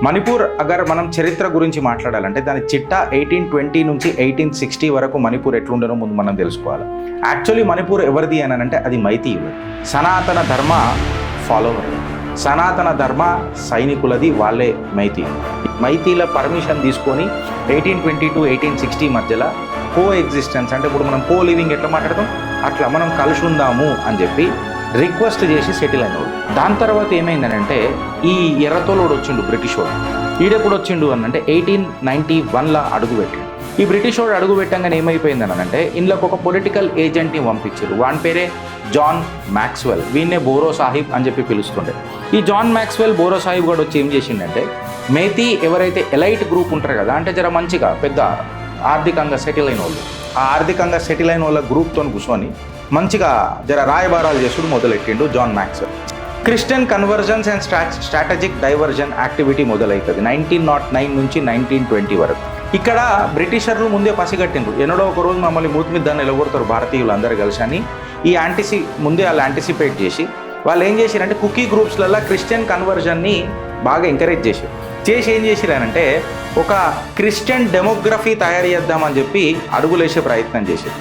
Manipur agar మనం చరిత్ర గురించి మాట్లాడాలంటే దాని చిట్టా 1820 నుంచి 1860 వరకు మణిపూర్ ఎట్లుండనో ముందు మనం తెలుసుకోవాలి. యాక్చువల్లీ మణిపూర్ ఎవరిది అని అంటే అది మైతీయులది, సనాతన ధర్మ ఫాలోవర్, సనాతన ధర్మ సైనికులది, వాళ్ళే మైతీల పర్మిషన్ తీసుకొని 1820 to 1860 మధ్యలో కో ఎగ్జిస్టెన్స్ అంటే ఇప్పుడు మనం కో లివింగ్ ఎట్లా మాట్లాడతాం అట్లా మనం కలిసి ఉందాము అని చెప్పి రిక్వెస్ట్ చేసి సెటిల్ అయినవాడు. దాని తర్వాత ఏమైందనంటే ఈ ఎర్రతోలోడు వచ్చిండు బ్రిటిష్ వాడు. ఈడెప్పుడు వచ్చిండు అని అంటే 1891లో అడుగుపెట్టిండు. ఈ బ్రిటిష్ వాడు అడుగు పెట్టంగానే ఏమైపోయిందని అంటే ఇందులోకి ఒక పొలిటికల్ ఏజెంట్ని పంపించారు. వాని పేరే జాన్ మ్యాక్స్వెల్, వీన్నే బోరో సాహిబ్ అని చెప్పి పిలుస్తుండే. ఈ జాన్ మ్యాక్స్వెల్ బోరో సాహిబ్ కూడా వచ్చి ఏం చేసిండంటే మేతీ ఎవరైతే ఎలైట్ గ్రూప్ ఉంటారు కదా అంటే జర మంచిగా పెద్ద ఆర్థికంగా సెటిల్ అయిన వాళ్ళు, ఆ ఆర్థికంగా సెటిల్ అయిన వాళ్ళ గ్రూప్తో కూర్చొని మంచిగా జర రాయబారాలు చేసుడు మొదలెట్టిండు John Maxwell. Christian conversions and strategic diversion activity మొదలవుతుంది 1909 నుంచి 1920 వరకు. ఇక్కడ బ్రిటిషర్లు ముందే పసిగట్టిండ్రు, ఎన్నడో ఒక రోజు మమ్మల్ని మూతి మీద దాన్ని నిలబడతారు భారతీయులు అందరూ కలిసి అని. ఈ ముందే వాళ్ళు యాంటిసిపేట్ చేసి వాళ్ళు ఏం చేశారంటే కుకీ గ్రూప్స్లలో క్రిస్టియన్ కన్వర్జన్ని బాగా ఎంకరేజ్ చేశారు. ఏం చేసిరానంటే ఒక క్రిస్టియన్ డెమోగ్రఫీ తయారు చేద్దామని చెప్పి అడుగులేసే ప్రయత్నం చేశారు.